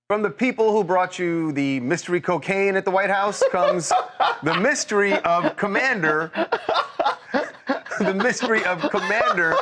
From the people who brought you the mystery cocaine at the White House comes the mystery of Commander. The mystery of Commander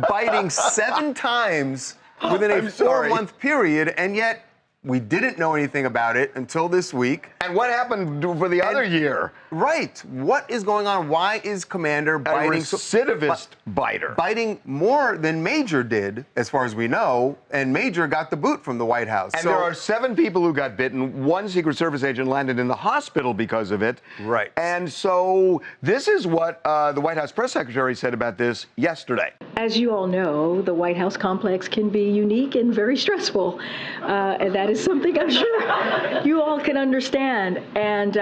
biting 7 times within a 4-month period, and yet we didn't know anything about it until this week. And what happened for the other year? Right. What is going on? Why is Commander biting? A recidivist biter. Biting more than Major did, as far as we know, and Major got the boot from the White House. And there are 7 people who got bitten. 1 Secret Service agent landed in the hospital because of it. Right. And so this is what the White House press secretary said about this yesterday. As you all know, the White House complex can be unique and very stressful. And that is something I'm sure you all can understand. And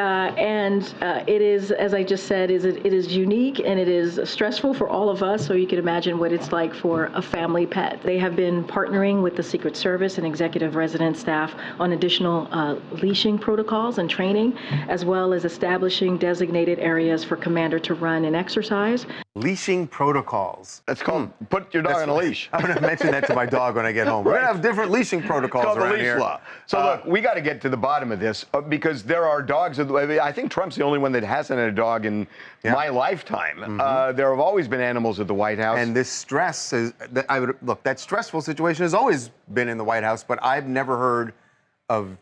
it is, as I just said, it is unique and it is stressful for all of us. So you can imagine what it's like for a family pet. They have been partnering with the Secret Service and executive resident staff on additional leashing protocols and training, as well as establishing designated areas for Commander to run and exercise. Leashing protocols. That's called put your dog on a leash. I'm going to mention that to my dog when I get home. We're going to have different leashing protocols called around the leash here. law. So look, we got to get to the bottom of this because there are dogs. I think Trump's the only one that hasn't had a dog in my lifetime. There have always been animals at the White House. And this stress is, look, that stressful situation has always been in the White House, but I've never heard of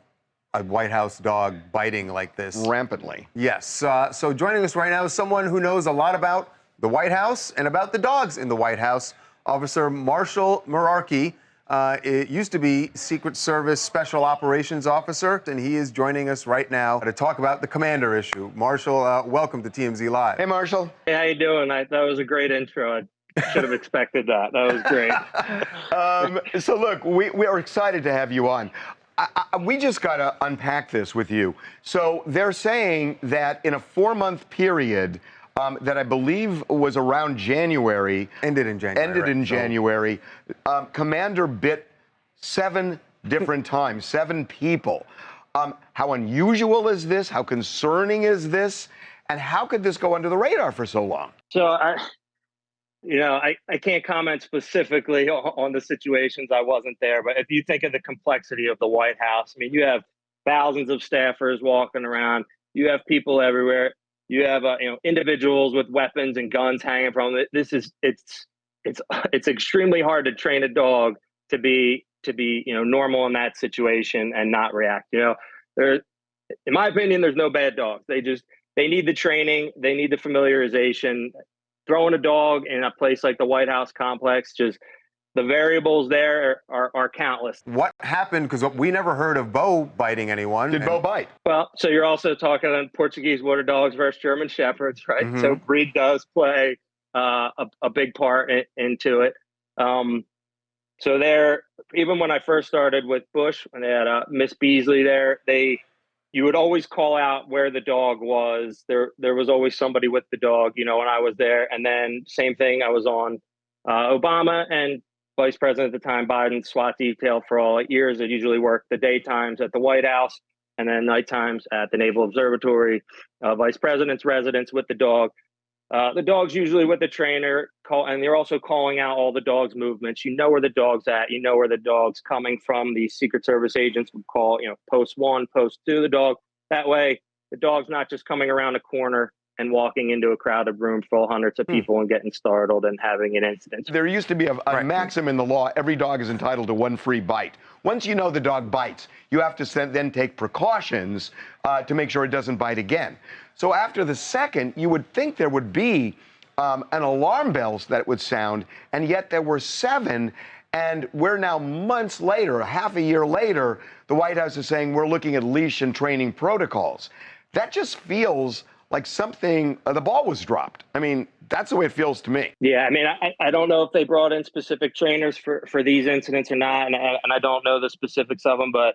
a White House dog biting like this. Rampantly. Yes. So joining us right now is someone who knows a lot about the White House and about the dogs in the White House. Officer Marshall Merarkey. It used to be Secret Service Special Operations Officer, and he is joining us right now to talk about the Commander issue. Marshall, welcome to TMZ Live. Hey, Marshall. Hey, how you doing? That was a great intro. I should have expected that. That was great. So look, we are excited to have you on. We just got to unpack this with you. So they're saying that in a 4-month period, that I believe was around January. Ended in January. Commander bit 7 different times, 7 people. How unusual is this? How concerning is this? And how could this go under the radar for so long? So I can't comment specifically on the situations. I wasn't there, but if you think of the complexity of the White House, I mean, you have thousands of staffers walking around. You have people everywhere. You have individuals with weapons and guns hanging from it. It's extremely hard to train a dog to be normal in that situation and not react. In my opinion, there's no bad dogs. They need the training, they need the familiarization. Throwing a dog in a place like the White House complex, just the variables there are countless. What happened? Because we never heard of Bo biting anyone. Did Bo bite? Well, so you're also talking on Portuguese water dogs versus German shepherds, right? So breed does play a big part into it. So there, even when I first started with Bush, when they had Miss Beasley there, you would always call out where the dog was. There was always somebody with the dog, when I was there. And then same thing, I was on Obama and Vice President at the time, Biden, SWAT detail for all 8 years. It usually worked the daytimes at the White House and then night times at the Naval Observatory, Vice President's residence with the dog. The dog's usually with the trainer, and they're also calling out all the dog's movements. You know where the dog's at. You know where the dog's coming from. The Secret Service agents would call, post 1, post 2, the dog. That way, the dog's not just coming around a corner and walking into a crowded room full of hundreds of people and getting startled and having an incident. There used to be a maxim in the law, every dog is entitled to 1 free bite. Once you know the dog bites, you have to then take precautions to make sure it doesn't bite again. So after the second, you would think there would be an alarm bells that would sound, and yet there were 7, and we're now months later, half a year later, the White House is saying we're looking at leash and training protocols. That just feels like something, the ball was dropped. I mean, that's the way it feels to me. Yeah, I mean, I don't know if they brought in specific trainers for these incidents or not, and I don't know the specifics of them, but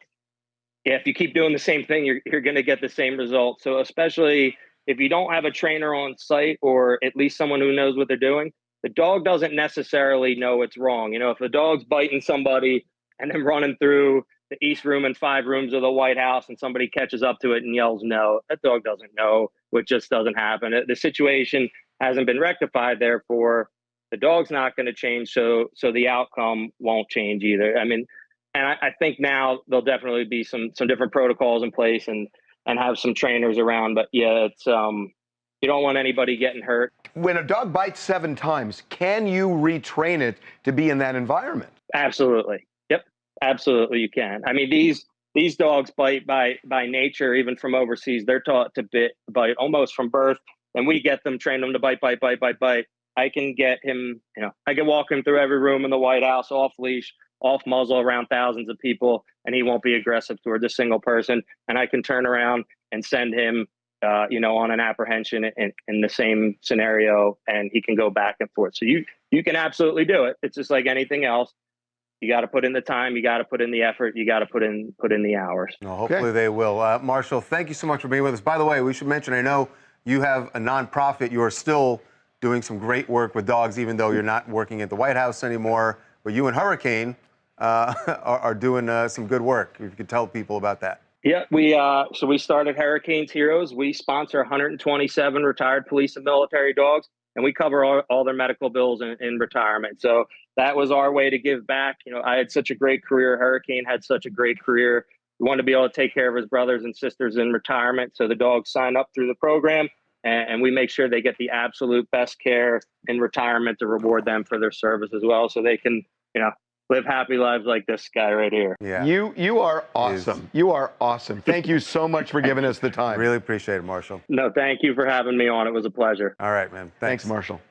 yeah, if you keep doing the same thing, you're going to get the same result. So especially if you don't have a trainer on site or at least someone who knows what they're doing, the dog doesn't necessarily know it's wrong. If the dog's biting somebody and then running through the East Room and 5 rooms of the White House and somebody catches up to it and yells no, that dog doesn't know, which just doesn't happen. The situation hasn't been rectified, therefore the dog's not going to change, so the outcome won't change either. I mean, I think now there'll definitely be some different protocols in place and have some trainers around. But yeah, it's you don't want anybody getting hurt. When a dog bites 7 times, can you retrain it to be in that environment? Absolutely. Yep. Absolutely, you can. I mean, these dogs bite by nature, even from overseas. They're taught to bite almost from birth, and we get them, train them to bite. I can get him, I can walk him through every room in the White House, off leash, off muzzle, around thousands of people, and he won't be aggressive towards a single person. And I can turn around and send him, on an apprehension in the same scenario, and he can go back and forth. So you can absolutely do it. It's just like anything else. You got to put in the time, you got to put in the effort, you got to put in the hours. No, hopefully they will. Marshall, thank you so much for being with us. By the way, we should mention, I know you have a nonprofit. You are still doing some great work with dogs, even though you're not working at the White House anymore. But you and Hurricane are doing some good work. If you could tell people about that. Yeah, we started Hurricane's Heroes. We sponsor 127 retired police and military dogs, and we cover all their medical bills in retirement. So that was our way to give back. I had such a great career. Hurricane had such a great career. We wanted to be able to take care of his brothers and sisters in retirement. So the dogs sign up through the program, and we make sure they get the absolute best care in retirement to reward them for their service as well, so they can, live happy lives like this guy right here. Yeah. You are awesome. You are awesome. Thank you so much for giving us the time. Really appreciate it, Marshall. No, thank you for having me on. It was a pleasure. All right, man. Thanks, Marshall.